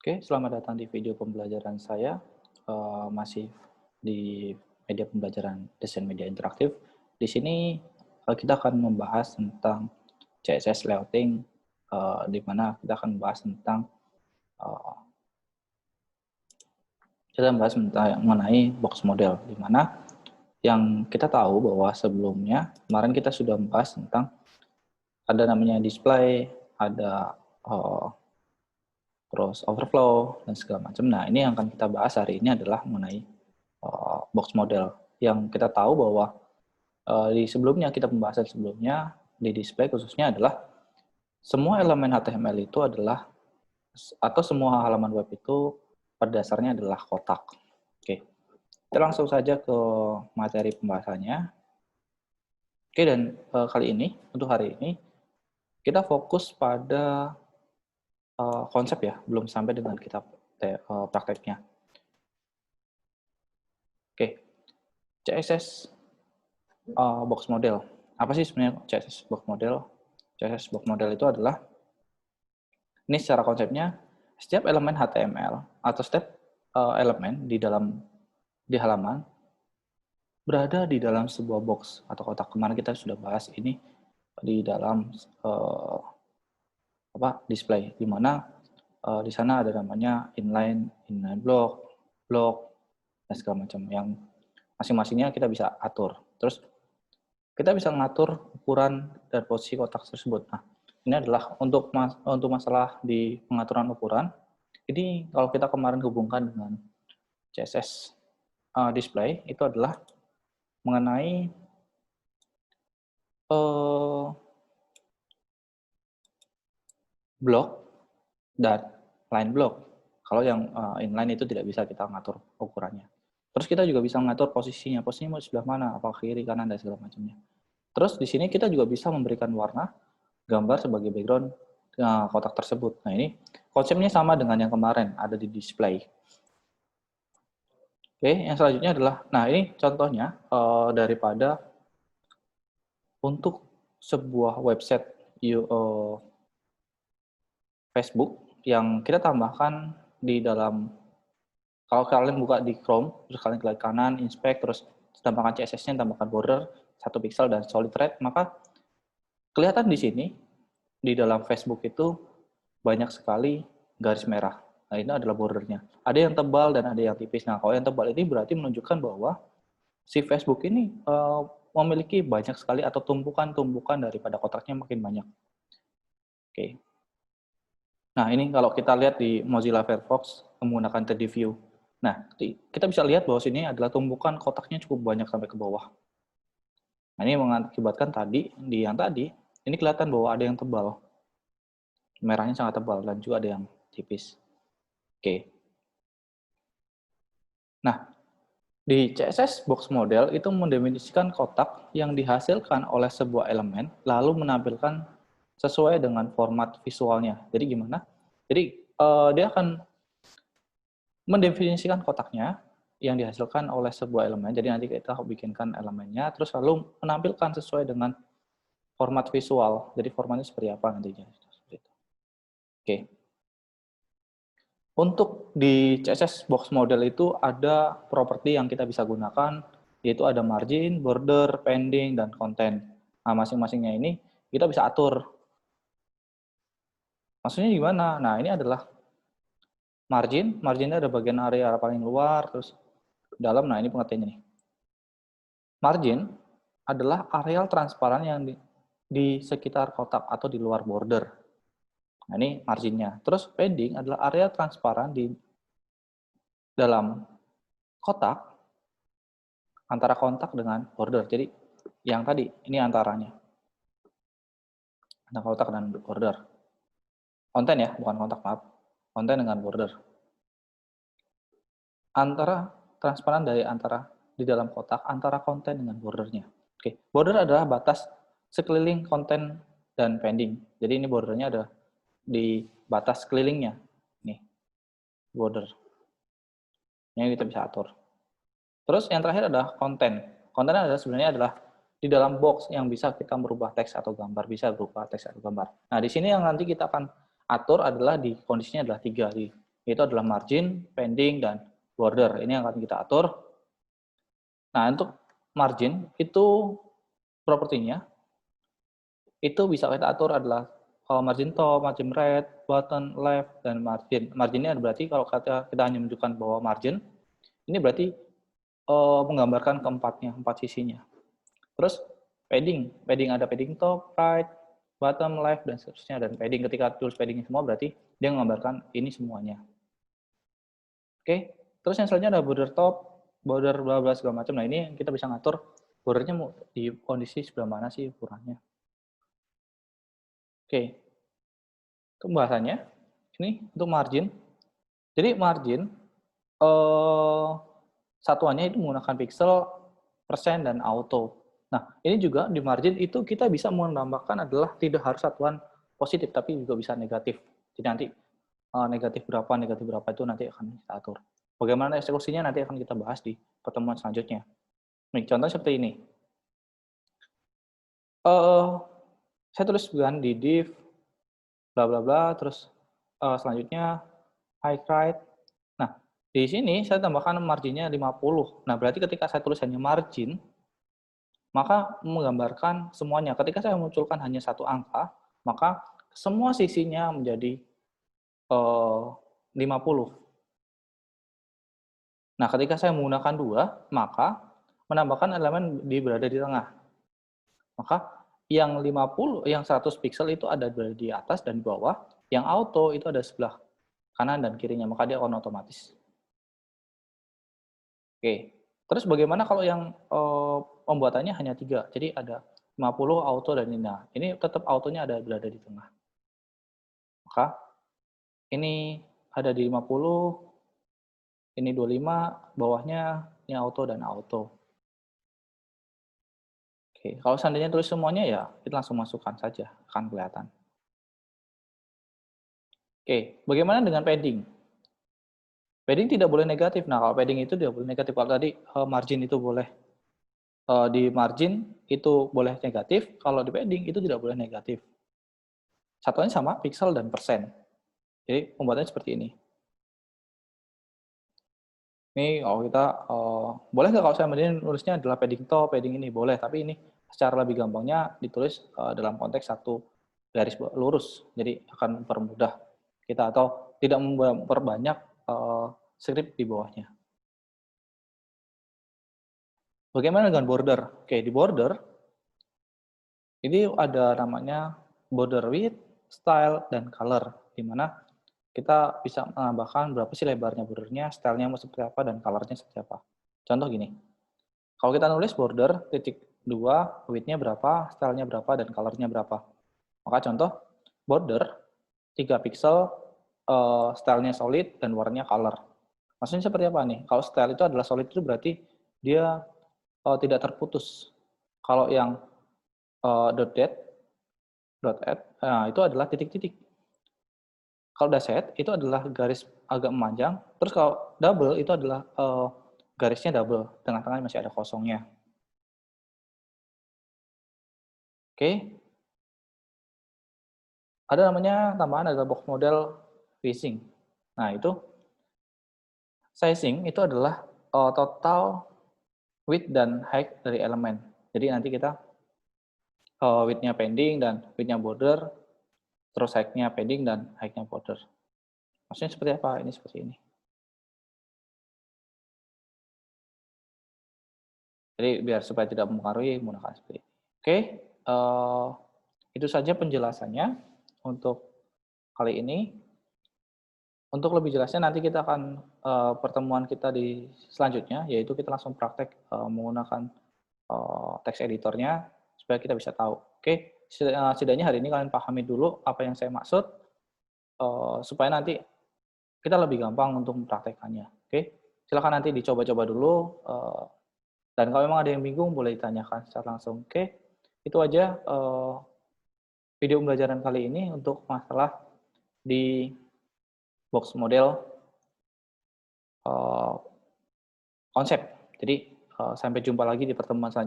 Oke, selamat datang di video pembelajaran saya, masih di media pembelajaran desain media interaktif. Di sini, kita akan membahas tentang CSS layouting, di mana kita akan membahas tentang, eee, kita membahas tentang mengenai box model, di mana yang kita tahu bahwa sebelumnya kemarin kita sudah membahas tentang ada namanya display, ada, terus overflow dan segala macam. Nah, ini yang akan kita bahas hari ini adalah mengenai box model yang kita tahu bahwa di sebelumnya kita pembahasan sebelumnya di display khususnya adalah semua elemen HTML itu adalah atau semua halaman web itu pada dasarnya adalah kotak. Oke, kita langsung saja ke materi pembahasannya. Oke, dan kali ini untuk hari ini kita fokus pada konsep ya, belum sampai dengan kita prakteknya. Oke, CSS box model. Apa sih sebenarnya CSS box model? CSS box model itu adalah, ini secara konsepnya, setiap elemen HTML atau setiap elemen di halaman berada di dalam sebuah box atau kotak. Kemarin kita sudah bahas ini di dalam display, di mana di sana ada namanya inline block, block, dan segala macam yang masing-masingnya kita bisa atur. Terus kita bisa mengatur ukuran dan posisi kotak tersebut. Nah, ini adalah untuk masalah di pengaturan ukuran. Ini kalau kita kemarin hubungkan dengan CSS display, itu adalah mengenai blok dan line block. Kalau yang inline itu tidak bisa kita mengatur ukurannya. Terus kita juga bisa mengatur posisinya mau di sebelah mana, apakah kiri, kanan, dan segala macamnya. Terus di sini kita juga bisa memberikan warna gambar sebagai background kotak tersebut. Nah, ini konsepnya sama dengan yang kemarin ada di display. Oke, yang selanjutnya adalah, nah ini contohnya daripada untuk sebuah website Facebook yang kita tambahkan di dalam, kalau kalian buka di Chrome, terus kalian klik kanan, inspect, terus tambahkan CSS-nya, tambahkan border, 1 pixel, dan solid red, maka kelihatan di sini, di dalam Facebook itu banyak sekali garis merah. Nah, ini adalah bordernya. Ada yang tebal dan ada yang tipis. Nah, kalau yang tebal ini berarti menunjukkan bahwa si Facebook ini memiliki banyak sekali atau tumpukan-tumpukan daripada kotaknya makin banyak. Oke. Nah, ini kalau kita lihat di Mozilla Firefox menggunakan 3D View. Nah, kita bisa lihat bahwa sini adalah tumpukan kotaknya cukup banyak sampai ke bawah. Nah, ini mengakibatkan tadi, ini kelihatan bahwa ada yang tebal. Merahnya sangat tebal dan juga ada yang tipis. Oke. Nah, di CSS box model itu mendefinisikan kotak yang dihasilkan oleh sebuah elemen lalu menampilkan sesuai dengan format visualnya. Jadi gimana? Jadi dia akan mendefinisikan kotaknya yang dihasilkan oleh sebuah elemen. Jadi nanti kita bikinkan elemennya, terus lalu menampilkan sesuai dengan format visual. Jadi formatnya seperti apa nantinya. Oke. Untuk di CSS box model itu ada properti yang kita bisa gunakan, yaitu ada margin, border, padding, dan content. Nah, masing-masingnya ini kita bisa atur. Maksudnya gimana? Nah, ini adalah marginnya ada bagian area paling luar, terus dalam. Nah, ini pengertiannya nih. Margin adalah areal transparan yang di sekitar kotak atau di luar border. Nah, ini marginnya. Terus padding adalah area transparan di dalam kotak antara kontak dengan border. Jadi yang tadi ini antaranya. Antara kotak dan border. Konten ya, bukan kontak, maaf. Konten dengan border. Antara transparan dari antara di dalam kotak antara konten dengan bordernya. Oke, border adalah batas sekeliling konten dan padding. Jadi ini bordernya ada di batas kelilingnya. Nih, border. Ini kita bisa atur. Terus yang terakhir adalah konten. Konten adalah sebenarnya adalah di dalam box yang bisa kita merubah teks atau gambar, bisa berupa teks atau gambar. Nah, di sini yang nanti kita akan atur adalah di kondisinya adalah 3. Itu adalah margin, pending, dan border. Ini yang akan kita atur. Nah, untuk margin itu propertinya itu bisa kita atur adalah margin top, margin right, bottom, left, dan margin. Marginnya berarti kalau kita hanya menunjukkan bahwa margin, ini berarti menggambarkan keempatnya, empat sisinya. Terus padding, ada padding top, right, bottom, left, dan seterusnya. Dan padding, ketika tulis padding semua berarti dia menggambarkan ini semuanya. Oke, terus yang selanjutnya ada border top, border bla bla segala macam. Nah, ini kita bisa ngatur bordernya mau di kondisi sebelah mana sih ukurannya. Oke, pembahasannya ini untuk margin. Jadi margin satuannya itu menggunakan pixel, persen, dan auto. Nah, ini juga di margin itu kita bisa menambahkan adalah tidak harus satuan positif, tapi juga bisa negatif. Jadi nanti negatif berapa itu nanti akan kita atur. Bagaimana eksekusinya nanti akan kita bahas di pertemuan selanjutnya. Nih, contoh seperti ini. Saya tulis kan di div, bla bla bla, terus selanjutnya high right. Nah, di sini saya tambahkan marginnya 50. Nah, berarti ketika saya tulis hanya margin, maka menggambarkan semuanya. Ketika saya munculkan hanya satu angka, maka semua sisinya menjadi 50. Nah, ketika saya menggunakan 2, maka menambahkan elemen berada di tengah. Maka yang 50, yang 100 pixel itu ada berada di atas dan di bawah, yang auto itu ada sebelah kanan dan kirinya, maka dia akan otomatis. Oke, terus bagaimana kalau yang pembuatannya hanya 3? Jadi ada 50, auto, dan ini. Nah, ini tetap autonya ada berada di tengah. Maka ini ada di 50, ini 25, bawahnya ini auto dan auto. Oke, kalau seandainya tulis semuanya ya kita langsung masukkan saja, akan kelihatan. Oke, bagaimana dengan padding? Padding tidak boleh negatif. Nah, kalau padding itu tidak boleh negatif. Kalau tadi margin itu boleh di margin itu boleh negatif, kalau di padding itu tidak boleh negatif. Satuannya sama, pixel dan persen. Jadi pembuatannya seperti ini. Ini kalau kita boleh nggak kalau saya nulisnya adalah padding top, padding ini boleh, tapi ini secara lebih gampangnya ditulis dalam konteks satu garis lurus, jadi akan mempermudah kita atau tidak memperbanyak script di bawahnya. Bagaimana dengan border? Oke, di border ini ada namanya border width, style, dan color, di mana kita bisa menambahkan berapa sih lebarnya bordernya, stylenya mau seperti apa, dan colornya seperti apa. Contoh gini, kalau kita nulis border, titik 2, width-nya berapa, stylenya berapa, dan color-nya berapa. Maka contoh, border, 3 pixel, stylenya solid, dan warnanya color. Maksudnya seperti apa nih? Kalau style itu adalah solid itu berarti dia tidak terputus. Kalau yang dot add, nah, itu adalah titik-titik. Kalau dashset itu adalah garis agak memanjang, terus kalau double itu adalah garisnya double, tengah-tengah masih ada kosongnya. Oke. Ada namanya tambahan ada box model phasing. Nah, itu sizing itu adalah total width dan height dari elemen. Jadi nanti kita width-nya pending dan width-nya border, terus height-nya pending dan height-nya border. Maksudnya seperti apa? Ini seperti ini. Jadi biar supaya tidak mempengaruhi menggunakan seperti ini. Oke, itu saja penjelasannya untuk kali ini. Untuk lebih jelasnya nanti kita akan pertemuan kita di selanjutnya, yaitu kita langsung praktek menggunakan text editornya supaya kita bisa tahu. Oke, setidaknya hari ini kalian pahami dulu apa yang saya maksud supaya nanti kita lebih gampang untuk mempraktekannya. Oke, silakan nanti dicoba-coba dulu dan kalau memang ada yang bingung boleh ditanyakan secara langsung. Oke, itu aja video pembelajaran kali ini untuk masalah di box model konsep. Jadi sampai jumpa lagi di pertemuan selanjutnya.